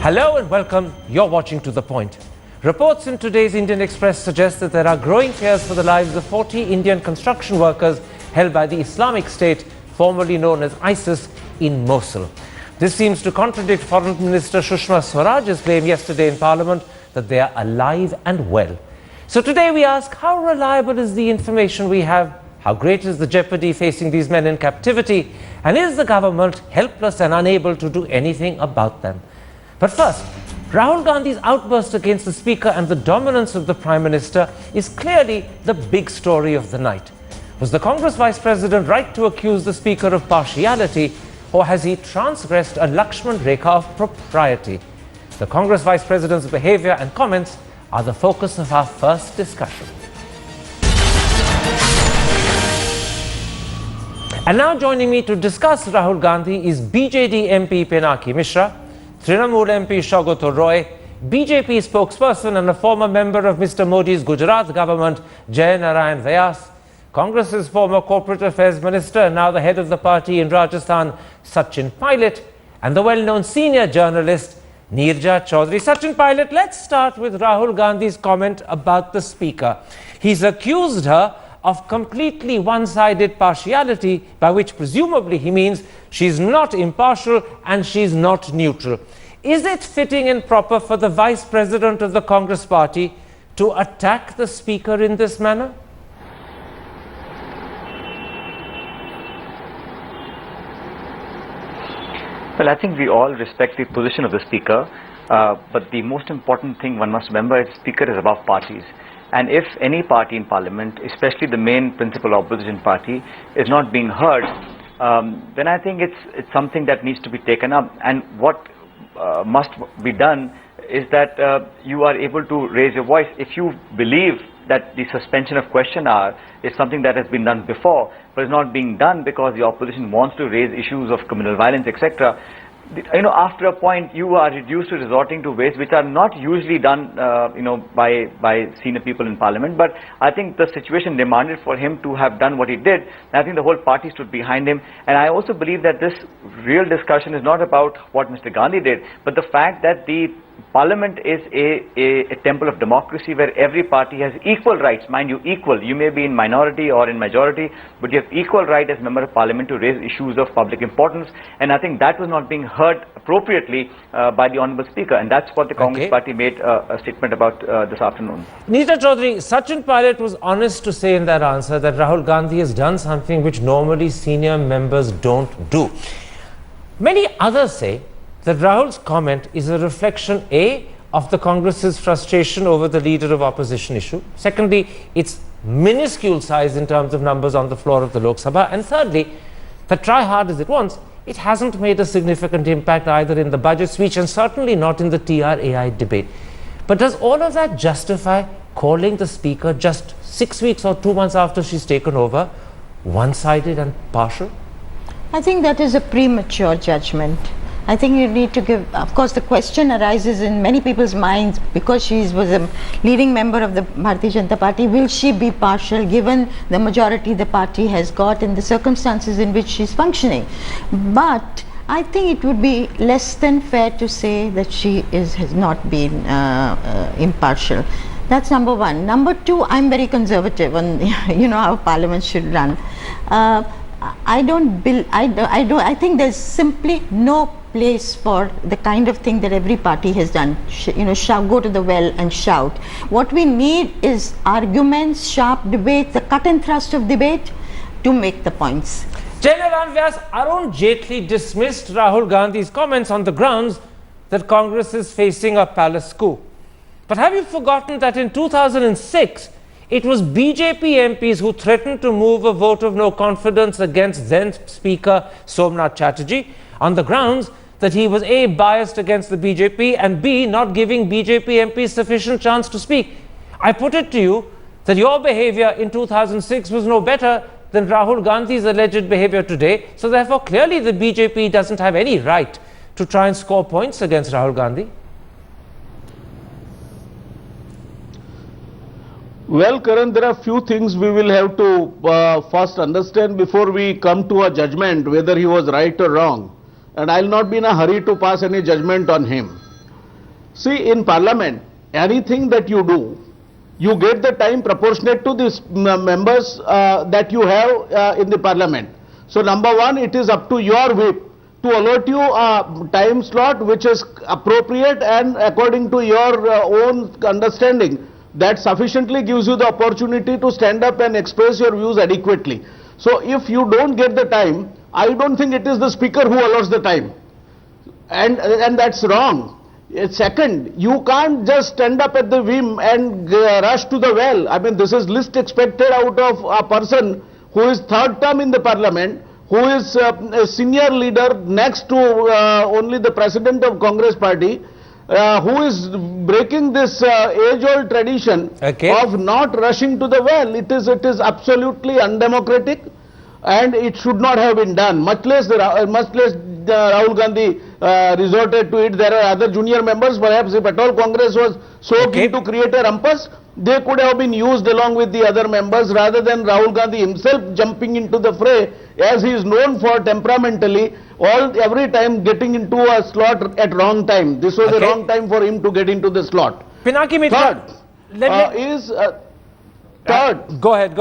Hello and welcome. You're watching To The Point. Reports in today's Indian Express suggest that there are growing fears for the lives of 40 Indian construction workers held by the Islamic State, formerly known as ISIS, in Mosul. This seems to contradict Foreign Minister Sushma Swaraj's claim yesterday in Parliament that they are alive and well. So today we ask, how reliable is the information we have? How great is the jeopardy facing these men in captivity? And is the government helpless and unable to do anything about them? But first, Rahul Gandhi's outburst against the Speaker and the dominance of the Prime Minister is clearly the big story of the night. Was the Congress Vice President right to accuse the Speaker of partiality, or has he transgressed a Lakshman Rekha of propriety? The Congress Vice President's behaviour and comments are the focus of our first discussion. And now joining me to discuss Rahul Gandhi is BJD MP Pinaki Mishra, Trinamool MP Shaugato Roy, BJP spokesperson and a former member of Mr. Modi's Gujarat government, Jay Narayan Vyas, Congress's former corporate affairs minister and now the head of the party in Rajasthan, Sachin Pilot, and the well-known senior journalist, Neerja Chaudhary. Sachin Pilot, let's start with Rahul Gandhi's comment about the Speaker. He's accused her of completely one-sided partiality, by which presumably he means she's not impartial and she's not neutral. Is it fitting and proper for the Vice President of the Congress Party to attack the Speaker in this manner? Well, I think we all respect the position of the Speaker, but the most important thing one must remember is the Speaker is above parties. And if any party in Parliament, especially the main principal opposition party, is not being heard, then I think it's something that needs to be taken up. And what must be done is that you are able to raise your voice. If you believe that the suspension of question hour is something that has been done before, but is not being done because the opposition wants to raise issues of communal violence, etc., after a point you are reduced to resorting to ways which are not usually done, by senior people in Parliament. But I think the situation demanded for him to have done what he did. And I think the whole party stood behind him. And I also believe that this real discussion is not about what Mr. Gandhi did, but the fact that the Parliament is a temple of democracy where every party has equal rights. Mind you, equal. You may be in minority or in majority, but you have equal right as member of Parliament to raise issues of public importance. And I think that was not being heard appropriately by the Honourable Speaker. And that's what the Congress Party made a statement about this afternoon. Neerja Chaudhary, Sachin Pilot was honest to say in that answer that Rahul Gandhi has done something which normally senior members don't do. Many others say that Rahul's comment is a reflection, A, of the Congress's frustration over the leader of opposition issue. Secondly, its minuscule size in terms of numbers on the floor of the Lok Sabha. And thirdly, that try hard as it wants, it hasn't made a significant impact either in the budget speech and certainly not in the TRAI debate. But does all of that justify calling the Speaker just 6 weeks or 2 months after she's taken over one-sided and partial? I think that is a premature judgment. I think you need to give, of course the question arises in many people's minds because she was a leading member of the Bharatiya Janata Party. Will she be partial given the majority the party has got in the circumstances in which she's functioning? But I think it would be less than fair to say that she has not been impartial. That's number one. Number two, I'm very conservative on how Parliament should run. I think there's simply no place for the kind of thing that every party has done. Go to the well and shout. What we need is arguments, sharp debate, the cut and thrust of debate to make the points. Jay Narayan Vyas, Arun Jaitley dismissed Rahul Gandhi's comments on the grounds that Congress is facing a palace coup. But have you forgotten that in 2006, it was BJP MPs who threatened to move a vote of no confidence against then Speaker Somnath Chatterjee on the grounds that he was A, biased against the BJP and B, not giving BJP MPs sufficient chance to speak. I put it to you that your behaviour in 2006 was no better than Rahul Gandhi's alleged behaviour today. So therefore, clearly the BJP doesn't have any right to try and score points against Rahul Gandhi. Well, Karan, there are few things we will have to first understand before we come to a judgment whether he was right or wrong. And I'll not be in a hurry to pass any judgment on him. See, in Parliament, anything that you do, you get the time proportionate to the members that you have in the Parliament. So number one, it is up to your whip to allot you a time slot which is appropriate and according to your own understanding, that sufficiently gives you the opportunity to stand up and express your views adequately. So if you don't get the time, I don't think it is the speaker who allots the time, and that's wrong. Second, you can't just stand up at the whim and rush to the well. I mean, this is least expected out of a person who is third term in the Parliament, who is a senior leader next to only the President of Congress Party, who is breaking this age-old tradition of not rushing to the well. It is absolutely undemocratic, and it should not have been done. Much less Rahul Gandhi resorted to it. There are other junior members. Perhaps if at all Congress was so keen to create a rumpus, they could have been used along with the other members rather than Rahul Gandhi himself jumping into the fray, as he is known for temperamentally, every time getting into a slot at wrong time. This was a wrong time for him to get into the slot. Pinaki Mitra, third. Go ahead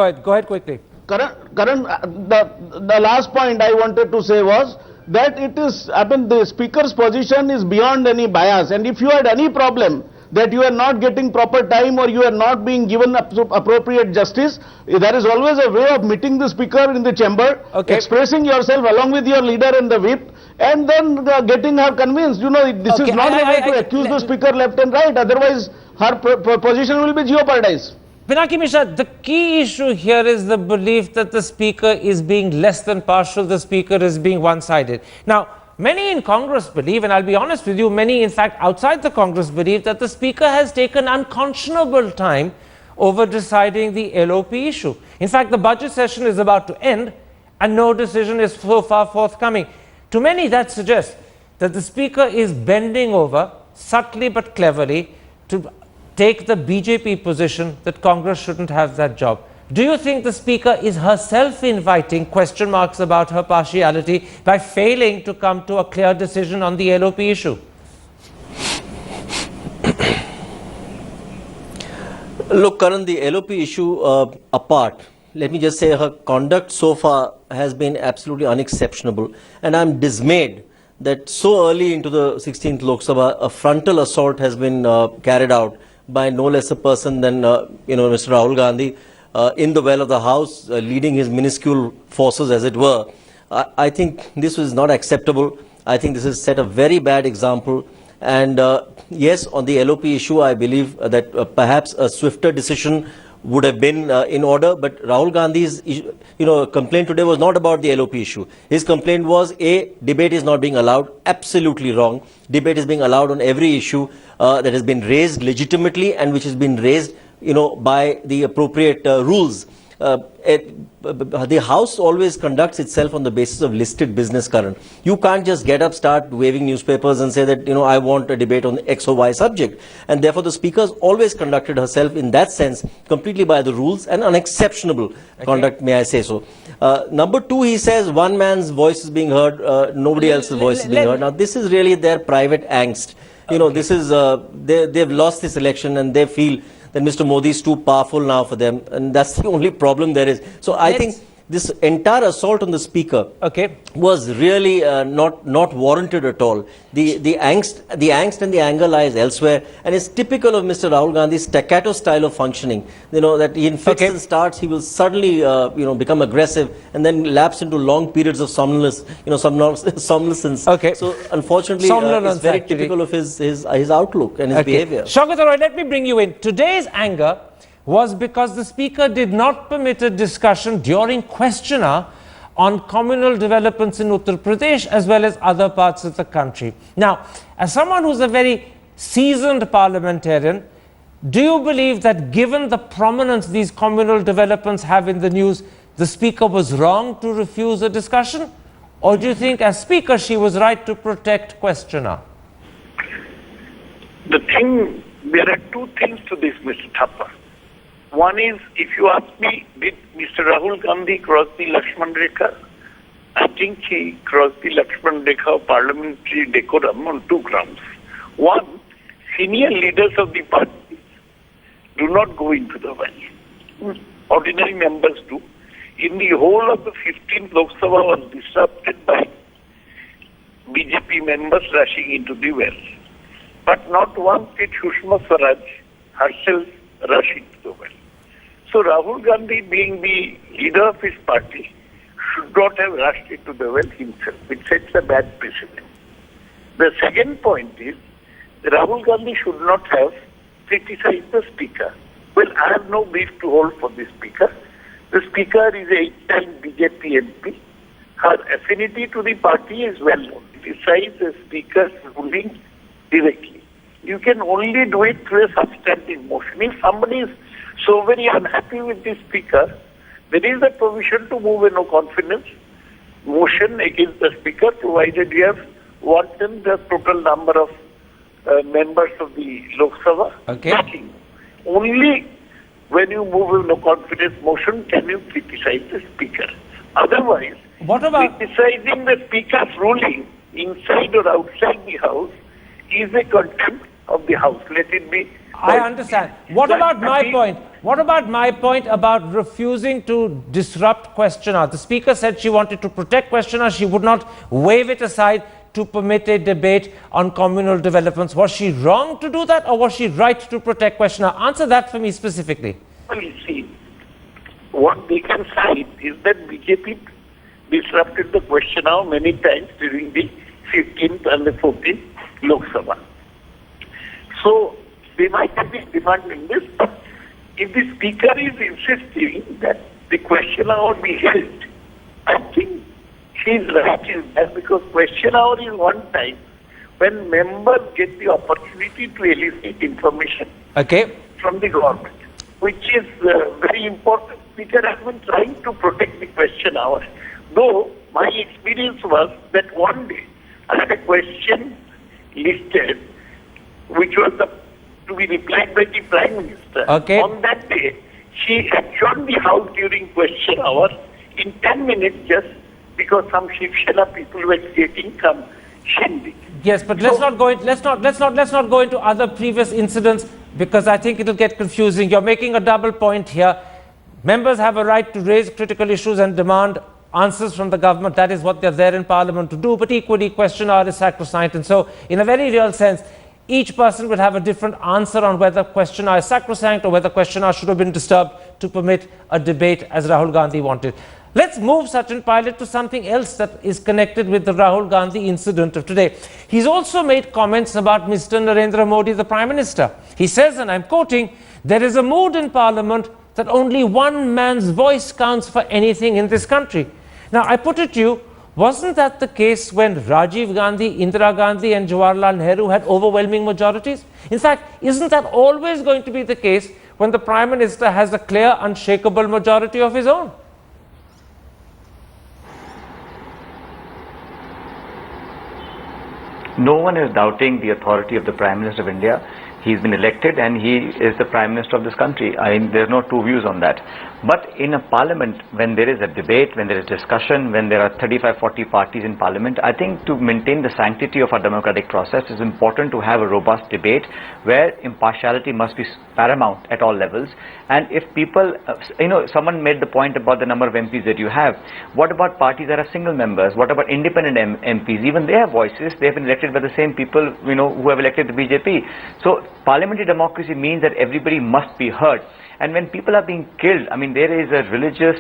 quickly. Karan, the last point I wanted to say was that it is, I mean, the speaker's position is beyond any bias, and if you had any problem that you are not getting proper time or you are not being given appropriate justice, there is always a way of meeting the speaker in the chamber, expressing yourself along with your leader and the whip, and then getting her convinced. You know, this is not the way to accuse the speaker left and right, otherwise her position will be jeopardized. Pinaki Mishra, the key issue here is the belief that the speaker is being less than partial, the speaker is being one-sided. Now, many in Congress believe, and I'll be honest with you, many in fact outside the Congress believe that the speaker has taken unconscionable time over deciding the LOP issue. In fact, the budget session is about to end and no decision is so far forthcoming. To many, that suggests that the speaker is bending over subtly but cleverly to take the BJP position that Congress shouldn't have that job. Do you think the speaker is herself inviting question marks about her partiality by failing to come to a clear decision on the LOP issue? Look, Karan, the LOP issue apart, let me just say her conduct so far has been absolutely unexceptionable, and I'm dismayed that so early into the 16th Lok Sabha, a frontal assault has been carried out by no less a person than Mr. Rahul Gandhi in the well of the House, leading his minuscule forces, as it were. I think this was not acceptable. I think this has set a very bad example. And yes, on the LOP issue, I believe that perhaps a swifter decision would have been in order. But Rahul Gandhi's complaint today was not about the LOP issue. His complaint was, A, debate is not being allowed. Absolutely wrong. Debate is being allowed on every issue that has been raised legitimately and which has been raised by the appropriate rules. The House always conducts itself on the basis of listed business, Karan. You can't just get up, start waving newspapers and say that, I want a debate on X or Y subject. And therefore, the speaker always conducted herself in that sense completely by the rules, and unexceptionable conduct, may I say so. Number two, he says one man's voice is being heard, nobody else's voice is being heard. Now, this is really their private angst. This is, they've lost this election and they feel that Mr. Modi is too powerful now for them, and that's the only problem there is. So I think this entire assault on the speaker was really not warranted at all. The angst and the anger lies elsewhere, and it's typical of Mr. Rahul Gandhi's staccato style of functioning. That he in fits and starts, he will suddenly become aggressive and then lapse into long periods of somnolence. Somnolence. So unfortunately, it's very typical of his outlook and his behavior. Shaugata Roy, let me bring you in. Today's anger was because the speaker did not permit a discussion during question hour on communal developments in Uttar Pradesh as well as other parts of the country. Now, as someone who's a very seasoned parliamentarian, do you believe that given the prominence these communal developments have in the news, the speaker was wrong to refuse a discussion? Or do you think as speaker she was right to protect question hour? There are two things to this, Mr. Thapar. One is, if you ask me, did Mr. Rahul Gandhi cross the Lakshman Rekha? I think he crossed the Lakshman Rekha of parliamentary decorum on two grounds. One, senior leaders of the party do not go into the well. Ordinary members do. In the whole of the 15th Lok Sabha was disrupted by BJP members rushing into the well. But not once did Sushma Swaraj herself rush into the well. So Rahul Gandhi, being the leader of his party, should not have rushed into the well himself. It sets a bad precedent. The second point is, Rahul Gandhi should not have criticized the speaker. Well, I have no beef to hold for the speaker. The speaker is a 8-time BJP MP. Her affinity to the party is well known. Criticize the speaker's ruling directly. You can only do it through a substantive motion. If somebody is so very unhappy with the speaker, there is a provision to move a no confidence motion against the speaker, provided you have wanted the total number of members of the Lok Sabha. Okay. Only when you move a no confidence motion can you criticize the speaker. Otherwise, what about criticizing the speaker's ruling inside or outside the house is a contempt of the house. Let it be. I understand. What about my point? What about my point about refusing to disrupt question hour? The speaker said she wanted to protect question hour. She would not wave it aside to permit a debate on communal developments. Was she wrong to do that, or was she right to protect question hour? Answer that for me specifically. Well, you see, what they can cite is that BJP disrupted the question hour many times during the 15th and the 14th Lok Sabha. So they might have been demanding this, but if the speaker is insisting that the question hour be held, I think she is right in that, because question hour is one time when members get the opportunity to elicit information from the government, which is very important. Speaker has been trying to protect the question hour. Though my experience was that one day I had a question listed, which was to be replied by the Prime Minister. On that day, she adjourned the House during question hour in 10 minutes just because some Shiv Sena people were creating some shindig. Yes, but let's not go into other previous incidents, because I think it will get confusing. You're making a double point here. Members have a right to raise critical issues and demand answers from the government. That is what they're there in Parliament to do. But equally, question hour is sacrosanct. And so, in a very real sense, each person will have a different answer on whether question hour is sacrosanct or whether question hour should have been disturbed to permit a debate as Rahul Gandhi wanted. Let's move, Sachin Pilot, to something else that is connected with the Rahul Gandhi incident of today. He's also made comments about Mr. Narendra Modi, the Prime Minister. He says, and I'm quoting, "There is a mood in Parliament that only one man's voice counts for anything in this country." Now, I put it to you, wasn't that the case when Rajiv Gandhi, Indira Gandhi and Jawaharlal Nehru had overwhelming majorities? In fact, isn't that always going to be the case when the Prime Minister has a clear, unshakable majority of his own? No one is doubting the authority of the Prime Minister of India. He's been elected and he is the Prime Minister of this country. There's no two views on that. But in a parliament, when there is a debate, when there is discussion, when there are 35, 40 parties in parliament, I think to maintain the sanctity of our democratic process, it's important to have a robust debate where impartiality must be paramount at all levels. And if people, someone made the point about the number of MPs that you have. What about parties that are single members? What about independent MPs? Even they have voices. They have been elected by the same people, who have elected the BJP. So parliamentary democracy means that everybody must be heard. And when people are being killed, there is a religious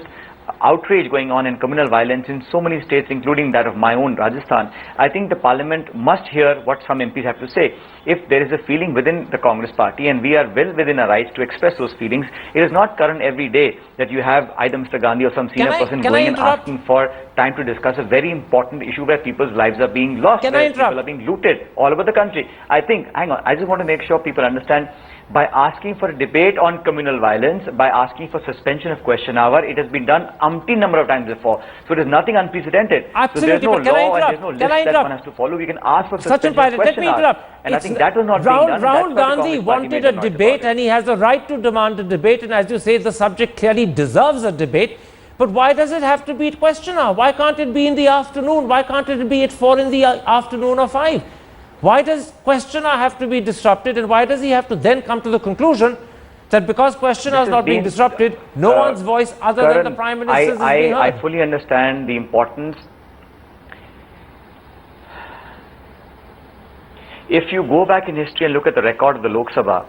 outrage going on in communal violence in so many states, including that of my own Rajasthan. I think the parliament must hear what some MPs have to say. If there is a feeling within the Congress party, and we are well within our rights to express those feelings, it is not current every day that you have either Mr. Gandhi or some senior person going and asking for time to discuss a very important issue where people's lives are being lost, where people are being looted all over the country. I think, hang on, I just want to make sure people understand, by asking for a debate on communal violence, by asking for suspension of question hour, it has been done umpteen number of times before. So it is nothing unprecedented. Absolutely, so there's no law and there's no list that one has to follow. We can ask for suspension of question hour. And I think that was not being done. Rahul Gandhi wanted a debate and he has a right to demand a debate, and as you say, the subject clearly deserves a debate. But why does it have to be at question hour? Why can't it be in the afternoon? Why can't it be at 4 in the afternoon or 5? Why does question hour have to be disrupted, and why does he have to then come to the conclusion that because question hour is not being disrupted, no one's voice other than the Prime Minister's is being heard? I fully understand the importance. If you go back in history and look at the record of the Lok Sabha,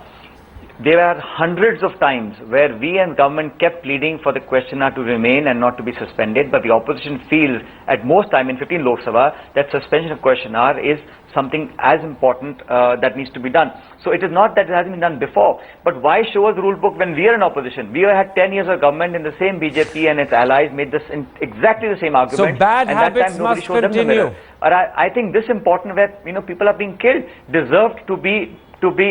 there are hundreds of times where we and government kept pleading for the question hour to remain and not to be suspended, but the opposition feels at most time in 15 Lok Sabha that suspension of question hour is something as important that needs to be done. So it is not that it hasn't been done before, but why show us the rule book when we are in opposition? We had 10 years of government, and the same BJP and its allies made this exactly the same argument. So bad and habits that time nobody must showed them the continue. mirror. But I think this important where people are being killed deserved to be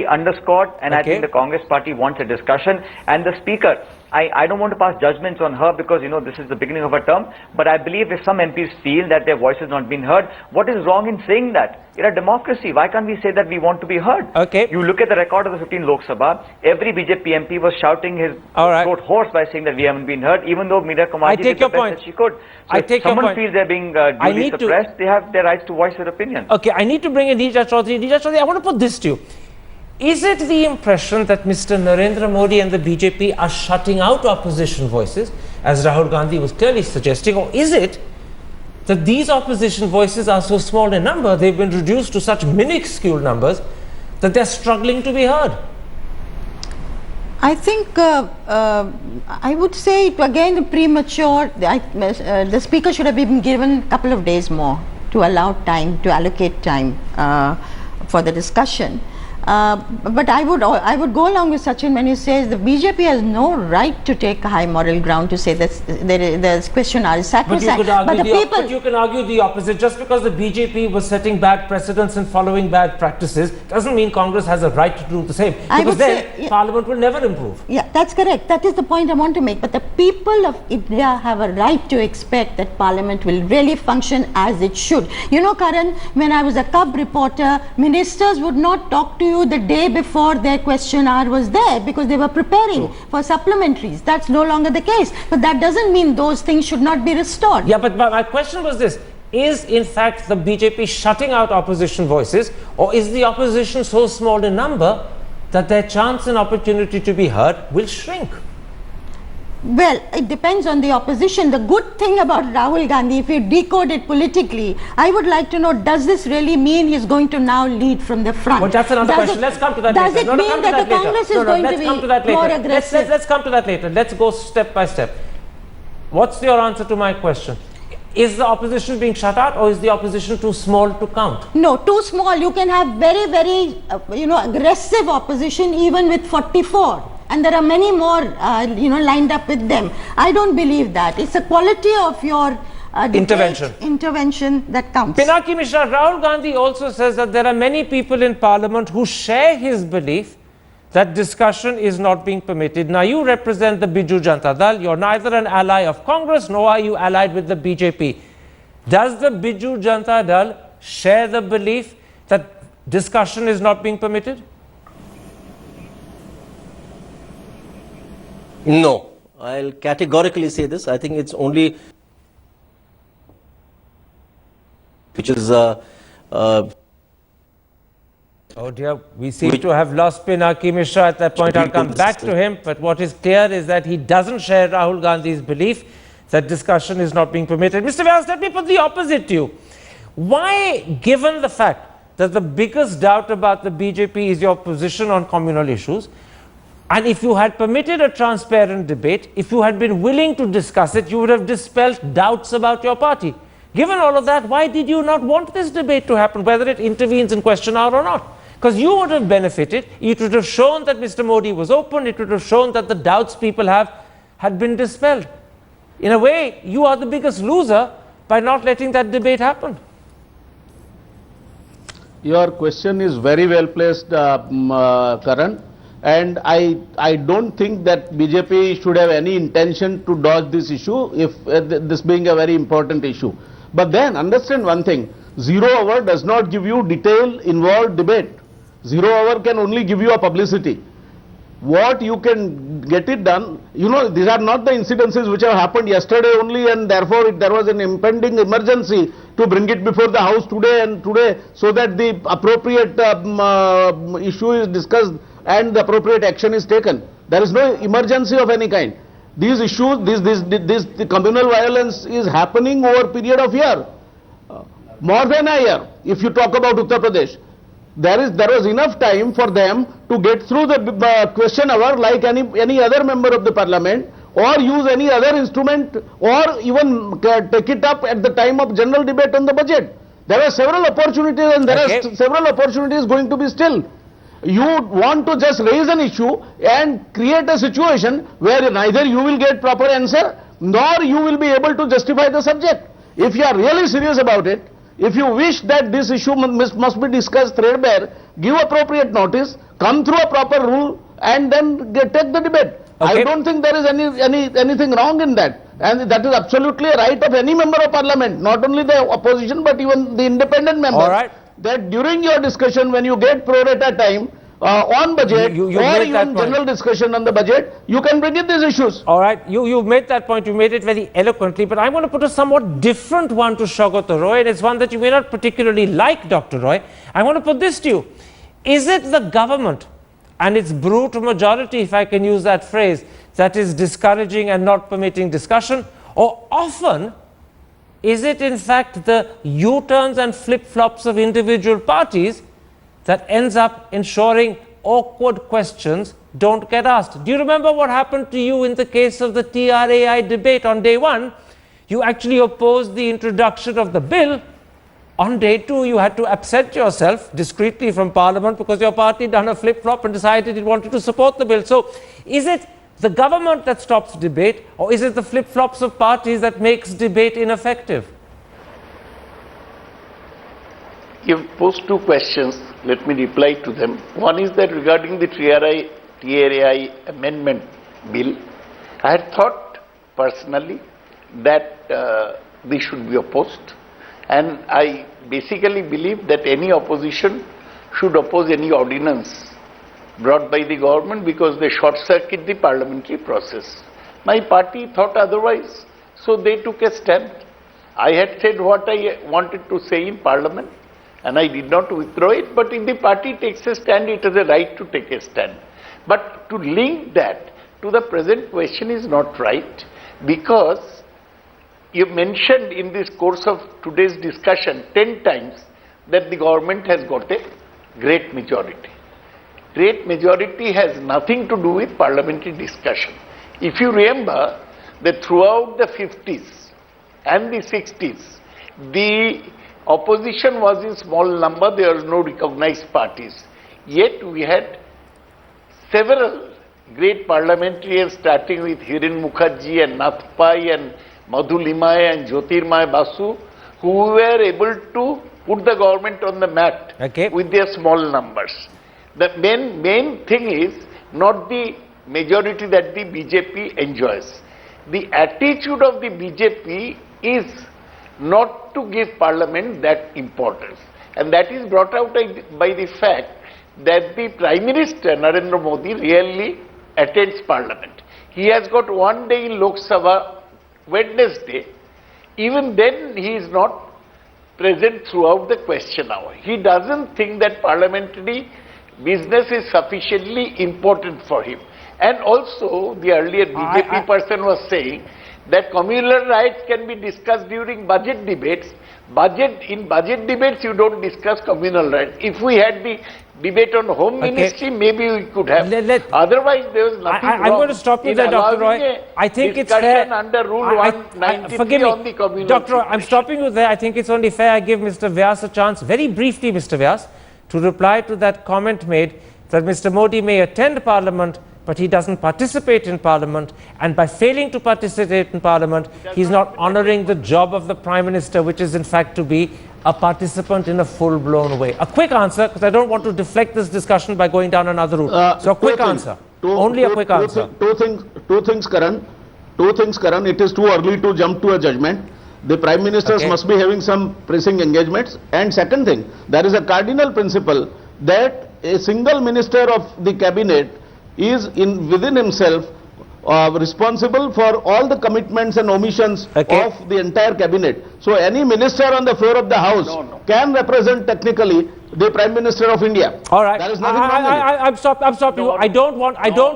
underscored, and I think the Congress party wants a discussion. And the speaker, I don't want to pass judgments on her because this is the beginning of her term, but I believe if some MPs feel that their voice has not been heard, what is wrong in saying that? In a democracy, why can't we say that we want to be heard? You look at the record of the 15 Lok Sabha, every BJP MP was shouting his throat hoarse by saying that we haven't been heard, even though Meera Kumarji did the best that she could. So if someone feels they're being duly suppressed, they have their rights to voice their opinion. I need to bring in Neeraj Chaudhary. Neeraj Chaudhary, I want to put this to you. Is it the impression that Mr. Narendra Modi and the BJP are shutting out opposition voices, as Rahul Gandhi was clearly suggesting, or is it that these opposition voices are so small in number, they've been reduced to such minuscule numbers, that they're struggling to be heard? I think I would say it again premature. The speaker should have been given a couple of days more to allow time, to allocate time for the discussion. But I would go along with Sachin when he says the BJP has no right to take a high moral ground to say that the question hour is sacrosanct. But you can argue the opposite. Just because the BJP was setting bad precedents and following bad practices doesn't mean Congress has a right to do the same. Because then Parliament will never improve. Yeah, that's correct. That is the point I want to make. But the people of India have a right to expect that Parliament will really function as it should. Karan, when I was a cub reporter, ministers would not talk to you the day before their question hour was there because they were preparing for supplementaries. That's no longer the case. But that doesn't mean those things should not be restored. Yeah, but my question was this. Is in fact the BJP shutting out opposition voices, or is the opposition so small in number that their chance and opportunity to be heard will shrink? Well, it depends on the opposition. The good thing about Rahul Gandhi, if you decode it politically, I would like to know, does this really mean he's going to now lead from the front? Well, that's another question. Let's come to that later. Does it mean that the Congress is going to be more aggressive? Let's come to that later. Let's go step by step. What's your answer to my question? Is the opposition being shut out, or is the opposition too small to count? No, too small. You can have very, very, aggressive opposition even with 44. And there are many more, lined up with them. I don't believe that. It's the quality of your intervention that counts. Pinaki Mishra, Rahul Gandhi also says that there are many people in Parliament who share his belief that discussion is not being permitted. Now, you represent the Biju Janata Dal. You're neither an ally of Congress, nor are you allied with the BJP. Does the Biju Janata Dal share the belief that discussion is not being permitted? No, I'll categorically say this. I think it's only which is oh dear, we seem to have lost Pinaki Mishra at that point. I'll come back to him, but what is clear is that he doesn't share Rahul Gandhi's belief that discussion is not being permitted. Mr. Vyas, let me put the opposite to you. Why, given the fact that the biggest doubt about the BJP is your position on communal issues, and if you had permitted a transparent debate, if you had been willing to discuss it, you would have dispelled doubts about your party. Given all of that, why did you not want this debate to happen, whether it intervenes in question hour or not? Because you would have benefited. It would have shown that Mr. Modi was open. It would have shown that the doubts people have had been dispelled. In a way, you are the biggest loser by not letting that debate happen. Your question is very well placed, Karan. And I don't think that BJP should have any intention to dodge this issue, if this being a very important issue. But then understand one thing, 0 hour does not give you detailed, involved debate. 0 hour can only give you a publicity. what you can get it done. You know, these are not the incidences which have happened yesterday only, and therefore there was an impending emergency to bring it before the House today so that the appropriate issue is discussed and the appropriate action is taken. There is no emergency of any kind. These issues, the communal violence is happening over a period of year, more than a year. If you talk about Uttar Pradesh, there was enough time for them to get through the question hour like any other member of the parliament, or use any other instrument, or even take it up at the time of general debate on the budget. There are several opportunities, and there are several opportunities going to be still. You want to just raise an issue and create a situation where neither you will get proper answer nor you will be able to justify the subject. If you are really serious about it, if you wish that this issue must be discussed threadbare, give appropriate notice, come through a proper rule, and then take the debate. I don't think there is anything wrong in that, and that is absolutely a right of any member of parliament, not only the opposition but even the independent members. That during your discussion, when you get pro rata time on budget or even general discussion on the budget, you can bring in these issues. All right, you've made that point, you made it very eloquently, but I want to put a somewhat different one to Saugata Roy, and it's one that you may not particularly like, Dr. Roy. I want to put this to you. Is it the government and its brute majority, if I can use that phrase, that is discouraging and not permitting discussion, or often is it in fact the U-turns and flip-flops of individual parties that ends up ensuring awkward questions don't get asked? Do you remember what happened to you in the case of the TRAI debate on day one? You actually opposed the introduction of the bill. On day two, you had to absent yourself discreetly from Parliament because your party done a flip-flop and decided it wanted to support the bill. So is it the government that stops debate, or is it the flip-flops of parties that makes debate ineffective? You've posed two questions. Let me reply to them. One is that regarding the TRAI amendment bill, I had thought personally that this should be opposed, and I basically believe that any opposition should oppose any ordinance brought by the government because they short-circuit the parliamentary process. My party thought otherwise, so they took a stand. I had said what I wanted to say in parliament, and I did not withdraw it, but if the party takes a stand, it has a right to take a stand. But to link that to the present question is not right, because you mentioned in this course of today's discussion 10 times that the government has got a great majority. Great majority has nothing to do with parliamentary discussion. If you remember that throughout the 50s and the 60s, the opposition was in small number, there were no recognized parties. Yet we had several great parliamentarians starting with Hiren Mukherjee and Nath Pai and Madhu Limay and Jyotirmay Basu, who were able to put the government on the mat with their small numbers. The main thing is not the majority that the BJP enjoys. The attitude of the BJP is not to give parliament that importance, and that is brought out by the fact that the Prime Minister Narendra Modi rarely attends parliament. He has got one day in Lok Sabha, Wednesday. Even then he is not present throughout the question hour. He doesn't think that parliamentary business is sufficiently important for him. And also the earlier BJP person was saying that communal rights can be discussed during budget debates. In budget debates you don't discuss communal rights. If we had the debate on home ministry, maybe we could have. Otherwise there was nothing wrong. I'm going to stop you there, Dr. Roy. I think it's fair. Under Rule 193 forgive me, on the communal Dr. Roy, I'm stopping you there. I think it's only fair I give Mr. Vyas a chance, very briefly, Mr. Vyas, to reply to that comment made that Mr. Modi may attend Parliament, but he doesn't participate in Parliament, and by failing to participate in Parliament, he's not honouring the job of the Prime Minister, which is in fact to be a participant in a full-blown way. A quick answer, because I don't want to deflect this discussion by going down another route. So a quick answer. Only a quick answer. Two things, Karan. It is too early to jump to a judgment. The Prime Ministers must be having some pressing engagements. And second thing, there is a cardinal principle that a single minister of the cabinet is within himself responsible for all the commitments and omissions of the entire cabinet. So any minister on the floor of the House can represent technically the Prime Minister of India. All right. There is nothing wrong with it. I'm stopped you. I don't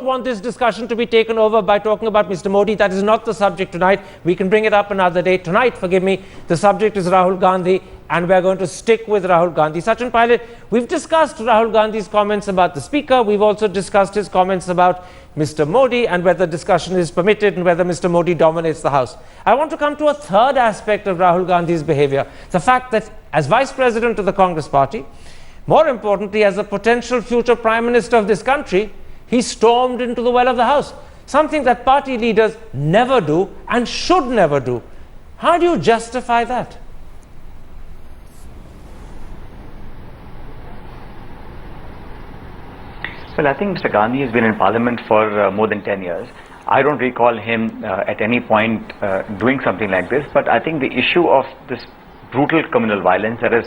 want this discussion to be taken over by talking about Mr. Modi. That is not the subject tonight. We can bring it up another day. Tonight, forgive me, the subject is Rahul Gandhi, and we're going to stick with Rahul Gandhi. Sachin Pilot, we've discussed Rahul Gandhi's comments about the Speaker. We've also discussed his comments about Mr. Modi and whether discussion is permitted and whether Mr. Modi dominates the House. I want to come to a third aspect of Rahul Gandhi's behavior, the fact that as Vice President of the Congress Party, more importantly, as a potential future Prime Minister of this country, he stormed into the well of the House, something that party leaders never do and should never do. How do you justify that? Well, I think Mr. Gandhi has been in Parliament for more than 10 years. I don't recall him at any point doing something like this, but I think the issue of this brutal communal violence that is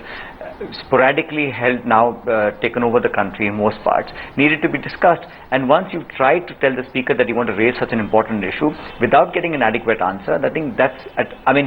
sporadically held now, taken over the country in most parts, needed to be discussed. And once you try to tell the Speaker that you want to raise such an important issue without getting an adequate answer, I think that's,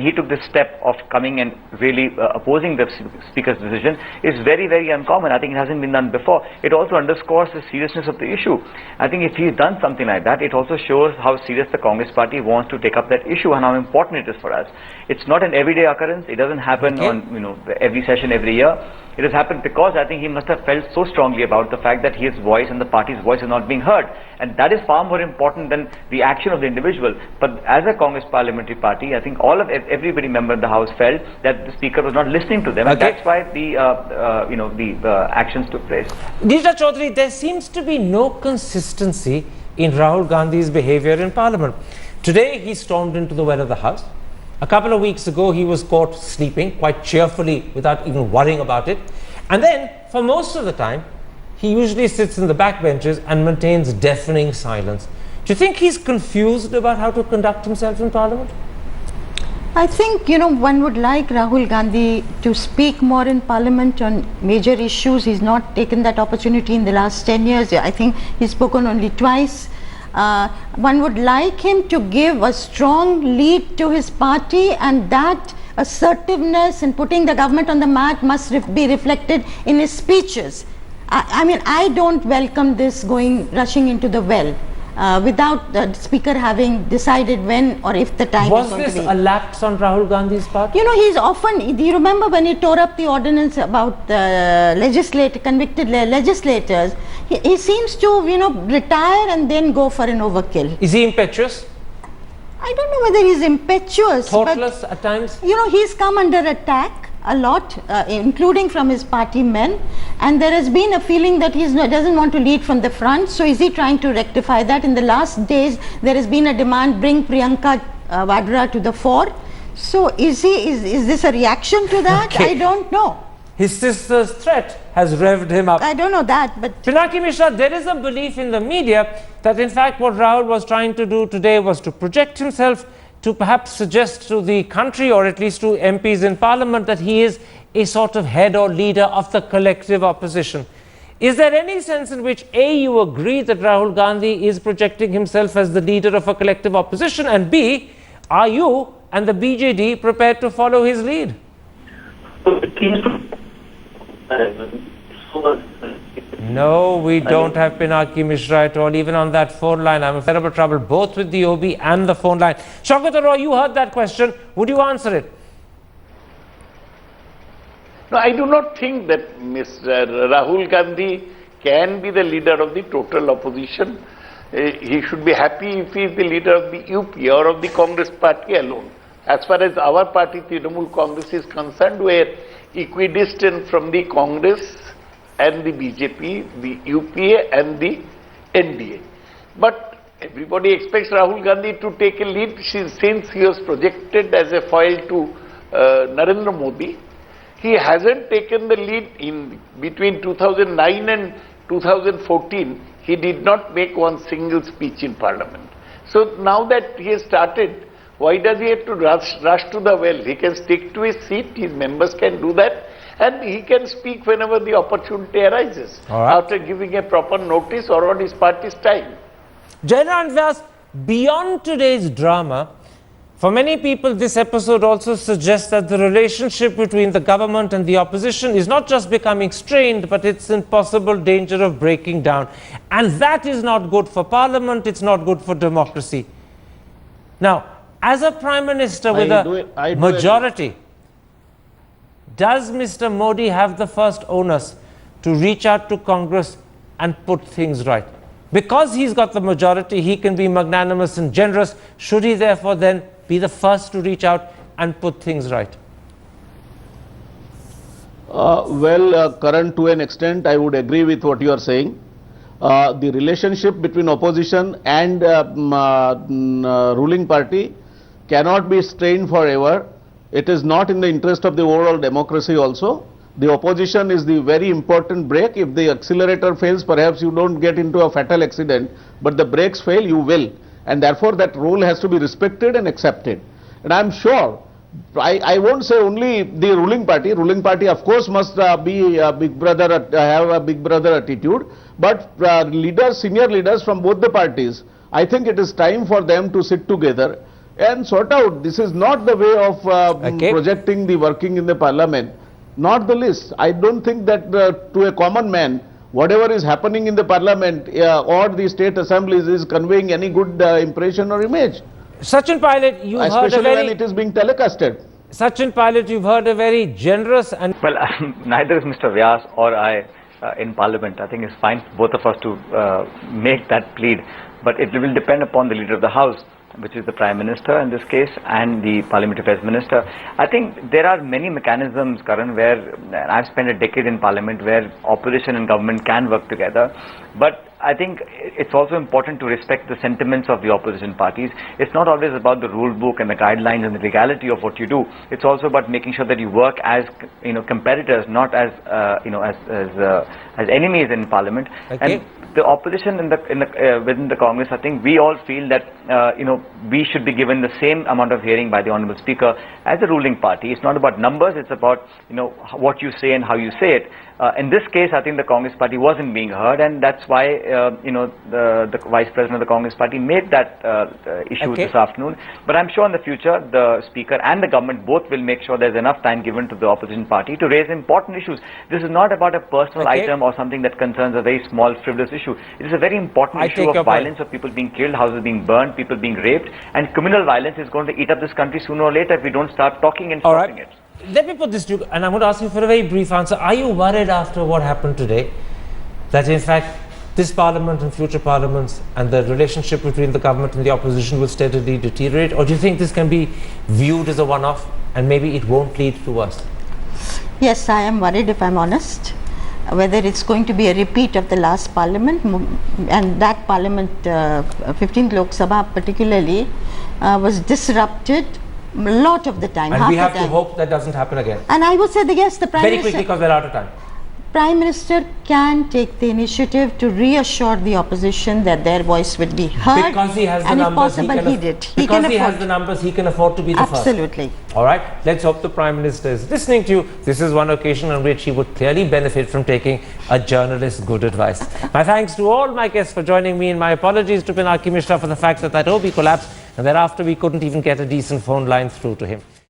he took this step of coming and really opposing the Speaker's decision is very, very uncommon. I think it hasn't been done before. It also underscores the seriousness of the issue. I think if he's done something like that, it also shows how serious the Congress Party wants to take up that issue and how important it is for us. It's not an everyday occurrence. It doesn't happen on every session every year. It has happened because I think he must have felt so strongly about the fact that his voice and the party's voice is not being heard. And that is far more important than the action of the individual. But as a Congress parliamentary party, I think everybody member of the House felt that the Speaker was not listening to them. And that's why the actions took place. Nisha Chaudhary, there seems to be no consistency in Rahul Gandhi's behavior in Parliament. Today, he stormed into the well of the House. A couple of weeks ago, he was caught sleeping quite cheerfully without even worrying about it. And then, for most of the time, he usually sits in the backbenches and maintains deafening silence. Do you think he's confused about how to conduct himself in Parliament? I think, one would like Rahul Gandhi to speak more in Parliament on major issues. He's not taken that opportunity in the last 10 years. I think he's spoken only twice. One would like him to give a strong lead to his party, and that assertiveness in putting the government on the mat must be reflected in his speeches. I don't welcome this rushing into the well without the Speaker having decided when or if the time is going to be. Was this a lapse on Rahul Gandhi's part? He's often, do you remember when he tore up the ordinance about the convicted legislators? He seems to, retire and then go for an overkill. Is he impetuous? I don't know whether he's impetuous. Thoughtless at times? He's come under attack a lot, including from his party men, and there has been a feeling that he doesn't want to lead from the front. So is he trying to rectify that? In the last days, there has been a demand, bring Priyanka Vadra to the fore. So is this a reaction to that? I don't know. His sister's threat has revved him up. I don't know that, but... Pinaki Mishra, there is a belief in the media that in fact what Rahul was trying to do today was to project himself, to perhaps suggest to the country or at least to MPs in Parliament that he is a sort of head or leader of the collective opposition. Is there any sense in which A, you agree that Rahul Gandhi is projecting himself as the leader of a collective opposition, and B, are you and the BJD prepared to follow his lead? No, we don't have Pinaki Mishra at all, even on that phone line. I'm in terrible trouble, both with the OB and the phone line. Shaukat Roy, you heard that question. Would you answer it? No, I do not think that Mr. Rahul Gandhi can be the leader of the total opposition. He should be happy if he is the leader of the UP or of the Congress party alone. As far as our party, Trinamool Congress, is concerned, we are equidistant from the Congress and the BJP, the UPA and the NDA. But everybody expects Rahul Gandhi to take a lead since he was projected as a foil to Narendra Modi. He hasn't taken the lead in between 2009 and 2014. He did not make one single speech in Parliament. So now that he has started, why does he have to rush to the well? He can stick to his seat, his members can do that. and he can speak whenever the opportunity arises, All right. after giving a proper notice or on his party's time. Jairan Vyas, beyond today's drama, for many people this episode also suggests that the relationship between the government and the opposition is not just becoming strained, but it's in possible danger of breaking down. And that is not good for Parliament, it's not good for democracy. Now, as a Prime Minister with a majority, does Mr. Modi have the first onus to reach out to Congress and put things right? Because he's got the majority, he can be magnanimous and generous. Should he therefore then be the first to reach out and put things right? Karan, to an extent, I would agree with what you are saying. The relationship between opposition and ruling party cannot be strained forever. It is not in the interest of the overall democracy also. The opposition is the very important brake. If the accelerator fails, perhaps you don't get into a fatal accident, but the brakes fail, you will. And therefore that role has to be respected and accepted. And I'm sure, I won't say only the ruling party of course must be a big brother, have a big brother attitude, but leaders, senior leaders from both the parties, I think it is time for them to sit together and sort out. This is not the way of projecting the working in the parliament, not the least. I don't think that to a common man, whatever is happening in the parliament or the state assemblies is conveying any good impression or image. Sachin Pilot, you've heard a Especially very... when it is being telecasted. Sachin Pilot, you've heard a very generous and... Well, neither is Mr. Vyas or I in Parliament. I think it's fine for both of us to make that plead, but it will depend upon the Leader of the House, which is the Prime Minister in this case, and the Parliamentary Affairs Minister. I think there are many mechanisms, Karan, where I've spent a decade in Parliament where opposition and government can work together. But I think it's also important to respect the sentiments of the opposition parties. It's not always about the rule book and the guidelines and the legality of what you do. It's also about making sure that you work as competitors, not as as enemies in Parliament. Okay. And the opposition within the Congress, I think we all feel that we should be given the same amount of hearing by the Honourable Speaker as the ruling party. It's not about numbers, it's about what you say and how you say it. In this case, I think the Congress party wasn't being heard, and that's why the Vice President of the Congress party made that issue this afternoon. But I'm sure in the future the Speaker and the government both will make sure there's enough time given to the opposition party to raise important issues. This is not about a personal item or something that concerns a very small frivolous issue. It is a very important issue of violence, of people being killed, houses being burned, people being raped, and communal violence is going to eat up this country sooner or later if we don't start talking and stopping it. Let me put this to you, and I'm going to ask you for a very brief answer. Are you worried after what happened today that in fact this parliament and future parliaments and the relationship between the government and the opposition will steadily deteriorate, or do you think this can be viewed as a one-off and maybe it won't lead to worse? Yes, I am worried, if I'm honest, whether it's going to be a repeat of the last parliament, and that parliament, 15th Lok Sabha particularly, was disrupted a lot of the time. And we have to hope that doesn't happen again. And I would say that yes, the Prime Minister... Very quickly, because we're out of time. Prime Minister can take the initiative to reassure the opposition that their voice would be heard. Because he has the and numbers, if possible, he did. Because he has the numbers, he can afford to be the first. Absolutely. All right, let's hope the Prime Minister is listening to you. This is one occasion on which he would clearly benefit from taking a journalist's good advice. My thanks to all my guests for joining me, and my apologies to Pinaki Mishra for the fact that Obi collapsed, and thereafter we couldn't even get a decent phone line through to him.